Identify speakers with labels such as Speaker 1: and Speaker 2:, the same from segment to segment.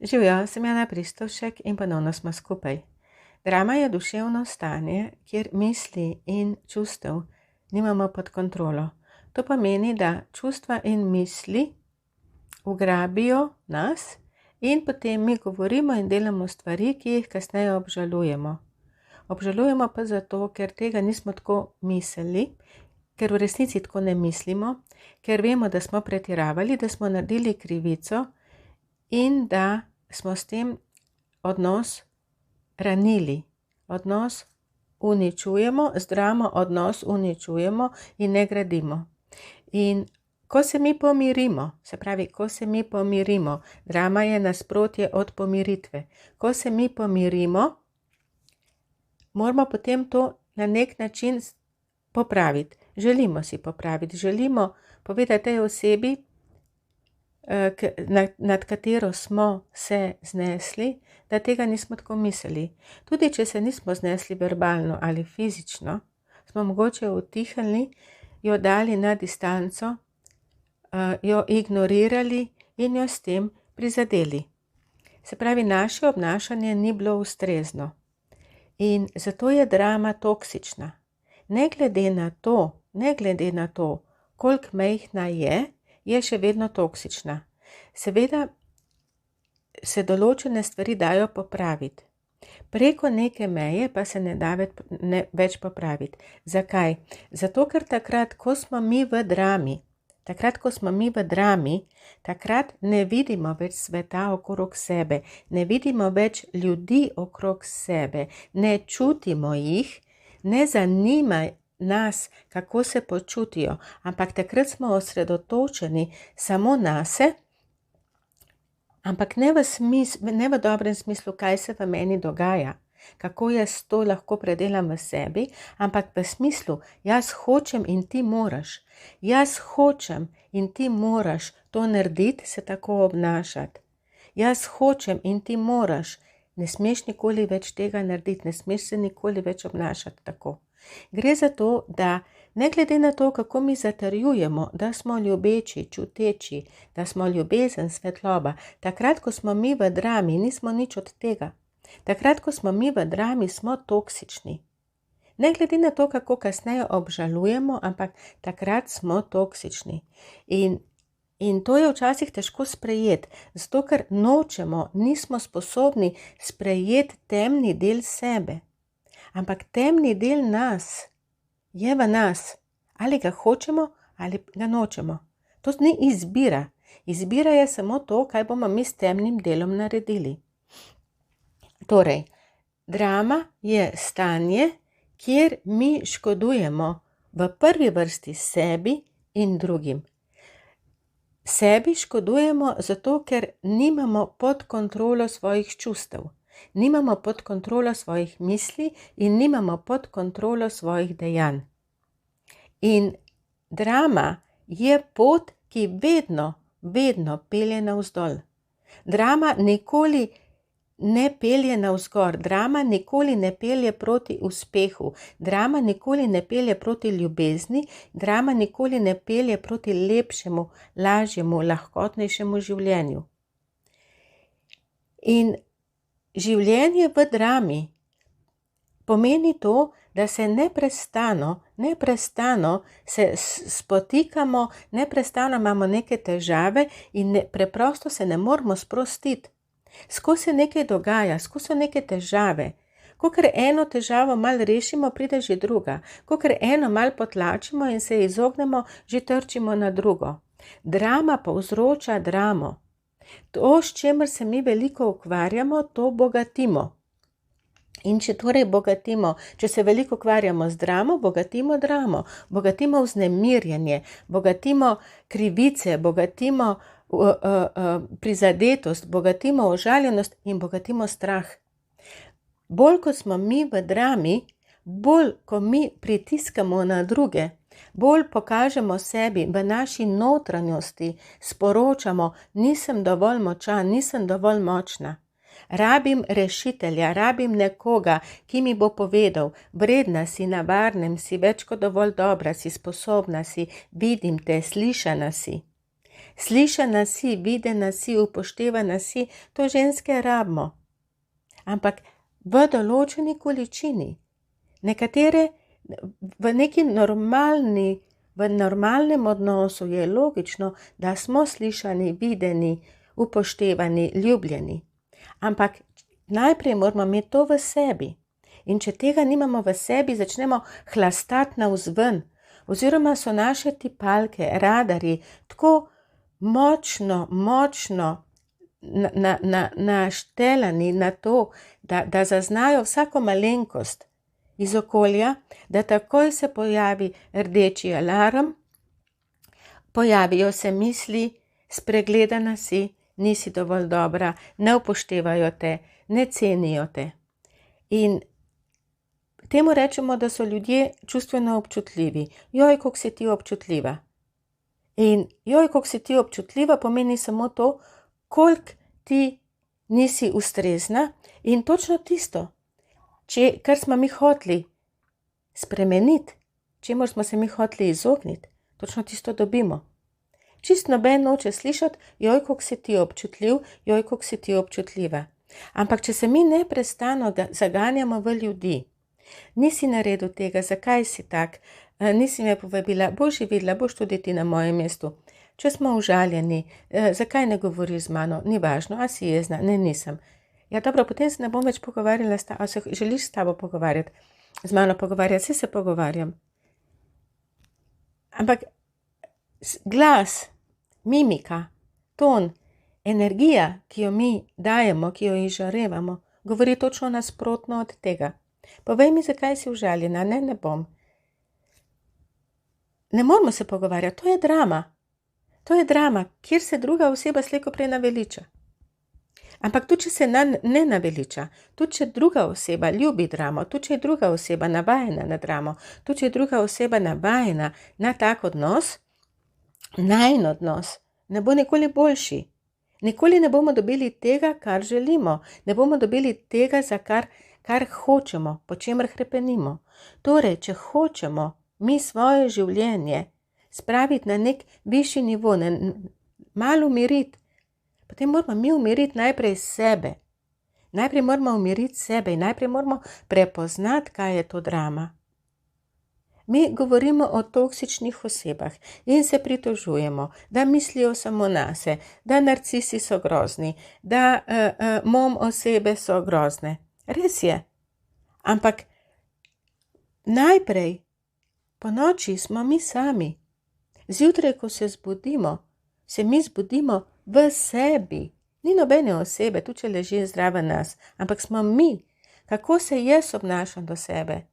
Speaker 1: Živjo, sem Jana Pristovšek in ponovno smo skupaj. Drama je duševno stanje, kjer misli in čustev nimamo pod kontrolo. To pomeni, da čustva in misli ugrabijo nas in potem mi govorimo in delamo stvari, ki jih kasneje obžalujemo. Obžalujemo pa zato, ker tega nismo tako mislili, ker v resnici tako ne mislimo, ker vemo, da smo pretiravali, da smo naredili krivico in da smo s tem odnos ranili, odnos uničujemo, z dramo odnos uničujemo in ne gradimo. In ko se mi pomirimo, se pravi, ko se mi pomirimo, drama je nasprotje od pomiritve. Ko se mi pomirimo, moramo potem to na nek način popraviti. Želimo si popraviti, želimo povedati tej osebi, nad katero smo se znesli, da tega nismo tako mislili. Tudi če se nismo znesli verbalno ali fizično, smo mogoče utihnili, jo dali na distanco, jo ignorirali in jo s tem prizadeli. Se pravi, naše obnašanje ni bilo ustrezno. In zato je drama toksična. Ne glede na to, koliko majhna je še vedno toksična. Seveda se določene stvari dajo popraviti. Preko neke meje pa se ne da več popraviti. Zakaj? Zato, ker takrat, ko smo mi v drami, takrat ne vidimo več sveta okrog sebe, ne vidimo več ljudi okrog sebe, ne čutimo jih, ne zanima nas, kako se počutijo, ampak takrat smo osredotočeni samo nase, ampak ne v dobrem smislu, kaj se v meni dogaja, kako jaz to lahko predelam v sebi, ampak v smislu, jaz hočem in ti moraš. Jaz hočem in ti moraš to narediti, se tako obnašati. Jaz hočem in ti moraš. Ne smeš nikoli več tega narediti, ne smeš se nikoli več obnašati tako. Gre za to, da ne glede na to, kako mi zatrjujemo, da smo ljubeči, čuteči, da smo ljubezen, svetloba, takrat, ko smo mi v drami, nismo nič od tega. Takrat, ko smo mi v drami, smo toksični. Ne glede na to, kako kasneje obžalujemo, ampak takrat smo toksični. In to je včasih težko sprejeti, zato ker nismo sposobni sprejeti temni del sebe. Ampak temni del nas je v nas. Ali ga hočemo ali ga nočemo. To ni izbira. Izbira je samo to, kaj bomo mi s temnim delom naredili. Torej, drama je stanje, kjer mi škodujemo v prvi vrsti sebi in drugim. Sebi škodujemo zato, ker nimamo pod kontrolo svojih čustev, nimamo pod kontrolo svojih misli in nimamo pod kontrolo svojih dejanj. In drama je pot, ki vedno pelje navzdol. Drama nikoli ne pelje navzgor, drama nikoli ne pelje proti uspehu, drama nikoli ne pelje proti ljubezni, drama nikoli ne pelje proti lepšemu, lažjemu, lahkotnejšemu življenju. In življenje v drami pomeni to, da se neprestano se spotikamo, neprestano imamo neke težave in preprosto se ne moremo sprostiti. Skozi se nekaj dogaja, skozi so neke težave. Kakor eno težavo malo rešimo, pride že druga. Kakor eno malo potlačimo in se izognemo, že trčimo na drugo. Drama povzroča dramo. To, s čemer se mi veliko ukvarjamo, to bogatimo. In če torej bogatimo, če se veliko ukvarjamo z dramo, bogatimo dramo, bogatimo vznemirjenje, bogatimo krivice, bogatimo prizadetost, bogatimo užaljenost in bogatimo strah. Bolj, ko smo mi v drami, bolj, ko mi pritiskamo na druge, bolj pokažemo sebi v naši notranjosti, sporočamo, nisem dovolj močan, nisem dovolj močna. Rabim rešitelja, rabim nekoga, ki mi bo povedal, vredna si, na varnem si, več kot dovolj dobra si, sposobna si, vidim te, slišana si. Slišana si, videna si, upoštevana si, to ženske rabimo. Ampak v določeni količini. Nekatere v neki v normalnem odnosu je logično, da smo slišani, videni, upoštevani, ljubljeni. Ampak najprej moramo imeti to v sebi. In če tega nimamo v sebi, začnemo hlastati navzven. Oziroma so naše tipalke, radarji tako močno naštelani na to, da zaznajo vsako malenkost iz okolja, da takoj se pojavi rdeči alarm, pojavijo se misli, spregledana si, nisi dovolj dobra, ne upoštevajo te, ne cenijo te. In temu rečemo, da so ljudje čustveno občutljivi. Joj, koliko si ti občutljiva. In joj, koliko si ti občutljiva, pomeni samo to, koliko ti nisi ustrezna in točno tisto, kar smo mi hoteli spremeniti, čemur smo se mi hoteli izogniti, točno tisto dobimo. Čist noben noče slišati, joj, koliko si ti občutljiv, joj, koliko si ti občutljiva. Ampak če se mi neprestano zaganjamo v ljudi, nisi naredil tega, zakaj si tak, nisi me povabila, boš videla, boš tudi ti na mojem mestu. Če smo užaljeni, zakaj ne govoriš z mano, ni važno, a si jezna, ne, nisem. Ja, dobro, potem se ne bom več pogovarjala, a se želiš s tabo pogovarjati, z mano pogovarjati, se pogovarjam. Ampak glas, mimika, ton, energija, ki jo mi dajemo, ki jo izžarevamo, govori točno nasprotno od tega. Povej mi, zakaj si užaljena, ne bom. Ne moramo se pogovarjati, to je drama. To je drama, kjer se druga oseba slejko prej naveliča. Ampak tudi, če se ne naveliča, tudi, če druga oseba ljubi dramo, tudi, če je druga oseba navajena na dramo, tudi, če je druga oseba navajena na tak odnos, najin odnos ne bo nikoli boljši. Nikoli ne bomo dobili tega, kar želimo. Ne bomo dobili tega, za kar hočemo, po čemer hrepenimo. Torej, če hočemo mi svoje življenje spraviti na nek višji nivo, malo umiriti, potem moramo mi umiriti najprej sebe. Najprej moramo umiriti sebe in najprej moramo prepoznati, kaj je to drama. Mi govorimo o toksičnih osebah in se pritožujemo, da mislijo samo nase, da narcisi so grozni, da mom osebe so grozne. Res je. Ampak najprej po noči smo mi sami. Zjutraj, ko se zbudimo, se mi zbudimo v sebi. Ni nobene osebe, tudi če leži zraven nas, ampak smo mi. Kako se jaz obnašam do sebe?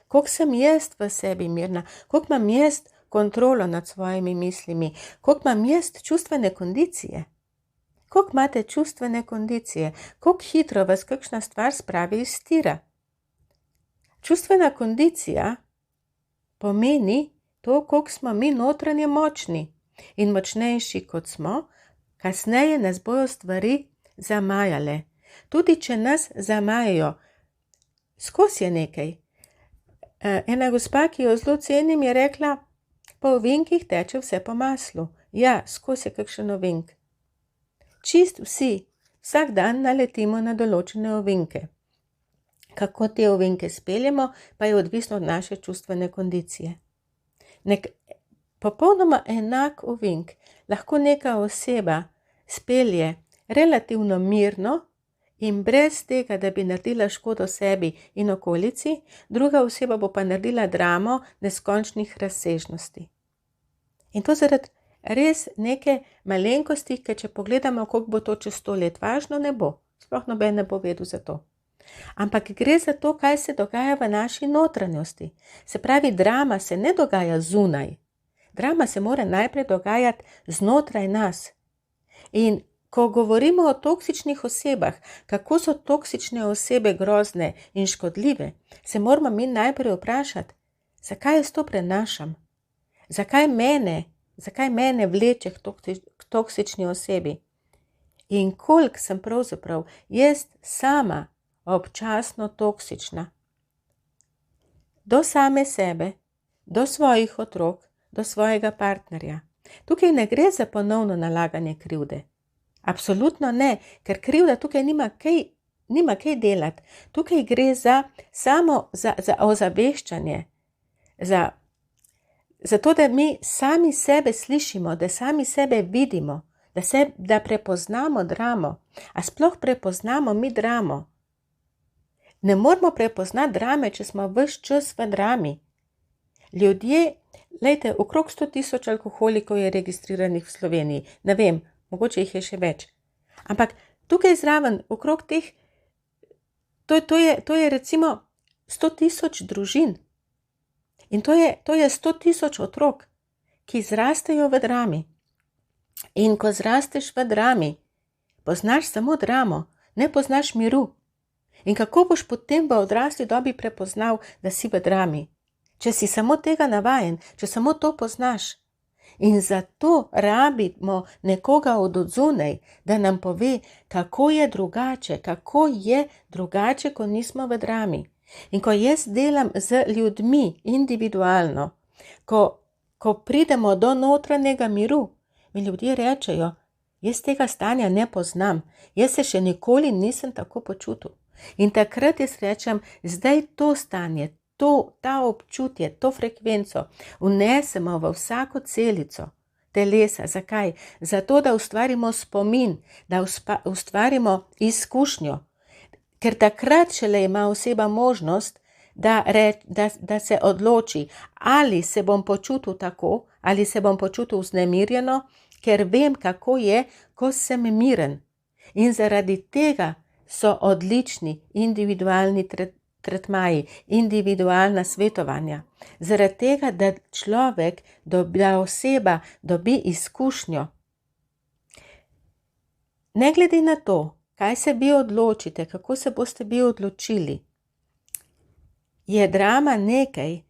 Speaker 1: Koliko sem jaz v sebi mirna? Koliko imam jaz kontrolo nad svojimi mislimi? Koliko imam jaz čustvene kondicije? Koliko imate čustvene kondicije? Koliko hitro vas kakšna stvar spravi iz tira? Čustvena kondicija pomeni to, koliko smo mi notranje močni in močnejši kot smo, kasneje nas bojo stvari zamajale. Tudi če nas zamajajo, skozi je nekaj. Ena gospa, ki jo zelo cenim, je rekla, po ovinkih teče vse po maslu. Ja, skozi je kakšen ovink. Čist vsi, vsak dan naletimo na določene ovinke. Kako te ovinke speljemo, pa je odvisno od naše čustvene kondicije. Popolnoma enak ovink lahko neka oseba spelje relativno mirno in brez tega, da bi naredila škodo sebi in okolici, druga oseba bo pa naredila dramo neskončnih razsežnosti. In to zaradi res neke malenkosti, ker če pogledamo, koliko bo to čez 100 let važno, ne bo. Sploh noben ne bo vedel za to. Ampak gre za to, kaj se dogaja v naši notranjosti. Se pravi, drama se ne dogaja zunaj. Drama se mora najprej dogajati znotraj nas. In ko govorimo o toksičnih osebah, kako so toksične osebe grozne in škodljive, se moramo mi najprej vprašati, zakaj jaz to prenašam? Zakaj mene vleče k toksični osebi? In koliko sem pravzaprav jaz sama občasno toksična? Do same sebe, do svojih otrok, do svojega partnerja. Tukaj ne gre za ponovno nalaganje krivde. Absolutno ne, ker krivda tukaj nima kaj delati. Tukaj gre samo za ozaveščanje, za to, da mi sami sebe slišimo, da sami sebe vidimo, da prepoznamo dramo. A sploh prepoznamo mi dramo? Ne moramo prepoznati drame, če smo ves čas v drami. Ljudje, lejte, okrog 100,000 alkoholikov je registriranih v Sloveniji. Ne vem, mogoče jih je še več. Ampak tukaj zraven, okrog teh, to je recimo 100,000 družin. In to je 100,000 otrok, ki zrastejo v drami. In ko zrasteš v drami, poznaš samo dramo, ne poznaš miru. In kako boš potem v odrasli dobi prepoznal, da si v drami? Če si samo tega navajen, če samo to poznaš. In zato rabimo nekoga od odzunaj, da nam pove, kako je drugače, ko nismo v drami. In ko jaz delam z ljudmi individualno, ko pridemo do notranjega miru, mi ljudje rečejo, jaz tega stanja ne poznam, jaz se še nikoli nisem tako počutil. In takrat jaz rečem, zdaj to stanje, ta občutje, to frekvenco vnesemo v vsako celico telesa. Zakaj? Zato, da ustvarimo spomin, da ustvarimo izkušnjo. Ker takrat šele ima oseba možnost, da se odloči, ali se bom počutil tako, ali se bom počutil vznemirjeno, ker vem, kako je, ko sem miren. In zaradi tega so odlični individualni tretmaji, individualna svetovanja. Zaradi tega, da oseba dobi izkušnjo. Ne glede na to, kaj se vi odločite, kako se boste vi odločili, je drama nekaj,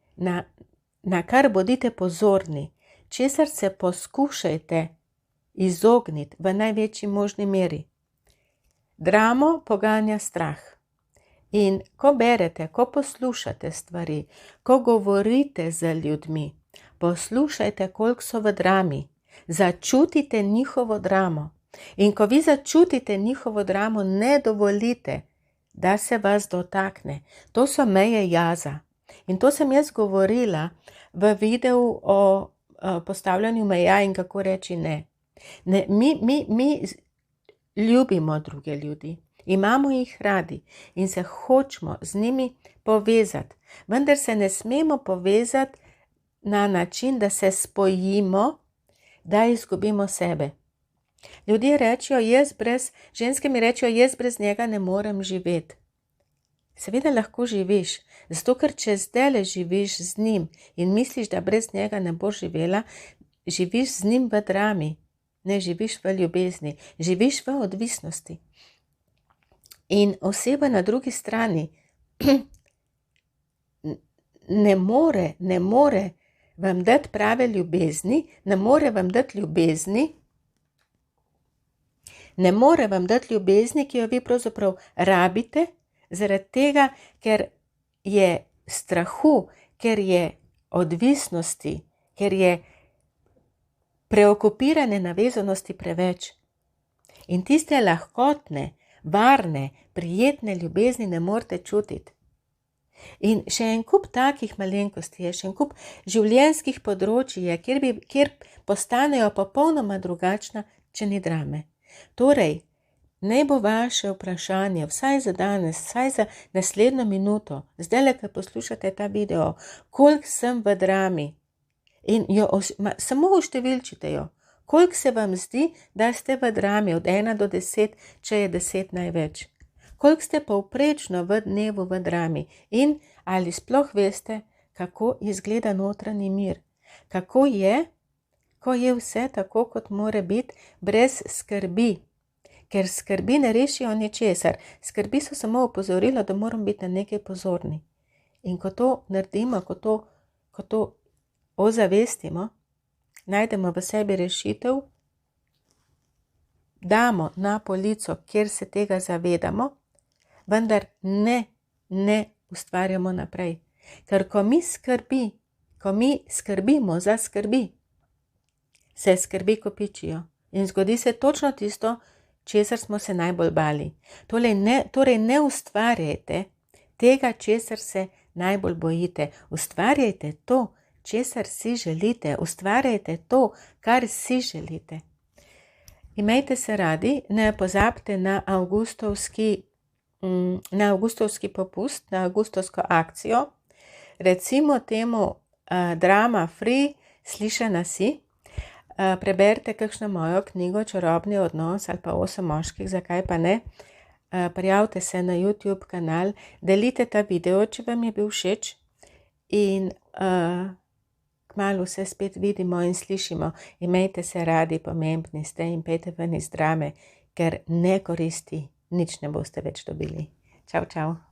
Speaker 1: na kar bodite pozorni, česar se poskušajte izogniti v največji možni meri. Dramo poganja strah. In ko berete, ko poslušate stvari, ko govorite z ljudmi, poslušajte, koliko so v drami, začutite njihovo dramo. In ko vi začutite njihovo dramo, ne dovolite, da se vas dotakne. To so meje jaza. In to sem jaz govorila v videu o postavljanju meja in kako reči ne. Mi ljubimo druge ljudi, imamo jih radi in se hočemo z njimi povezati. Vendar se ne smemo povezati na način, da se spojimo, da izgubimo sebe. Ljudje rečejo, ženske mi rečejo, jaz brez njega ne morem živeti. Seveda lahko živiš, zato ker če zdajle živiš z njim in misliš, da brez njega ne boš živela, živiš z njim v drami, ne živiš v ljubezni, živiš v odvisnosti. In oseba na drugi strani ne more vam dati prave ljubezni, ne more vam dati ljubezni, ki jo vi pravzaprav rabite, zaradi tega, ker je strahu, ker je odvisnosti, ker je preokupirane navezanosti preveč. In tiste lahkotne, varne, prijetne ljubezni ne morete čutiti. In še en kup takih malenkosti je, še en kup življenjskih področij je, kjer postanejo popolnoma drugačna, če ni drame. Torej, naj bo vaše vprašanje, vsaj za danes, vsaj za naslednjo minuto, zdajle, ko poslušate ta video, koliko sem v drami in samo uštevilčite jo, koliko se vam zdi, da ste v drami od 1 do 10, če je 10 največ. Koliko ste povprečno v dnevu v drami in ali sploh veste, kako izgleda notranji mir, kako je, ko je vse tako, kot mora biti, brez skrbi. Ker skrbi ne rešijo ničesar. Skrbi so samo opozorilo, da moramo biti na nekaj pozorni. In ko to naredimo, ko to ozavestimo, najdemo v sebi rešitev, damo na polico, kjer se tega zavedamo, vendar ne ustvarjamo naprej. Ker ko mi skrbimo za skrbi, se skrbi kopičijo in zgodi se točno tisto, česar smo se najbolj bali. Torej ne ustvarjajte tega, česar se najbolj bojite. Ustvarjajte to, česar si želite. Ustvarjajte to, kar si želite. Imejte se radi, ne pozabite na avgustovski popust, na avgustovsko akcijo. Recimo temu drama free, slišana si. Preberite kakšno mojo knjigo Čarobni odnos ali pa 8 moških, zakaj pa ne. Prijavite se na YouTube kanal, delite ta video, če vam je bil všeč in kmalu se spet vidimo in slišimo. Imejte se radi, pomembni ste in pejte ven iz drame, ker ne koristi, nič ne boste več dobili. Čau, čau.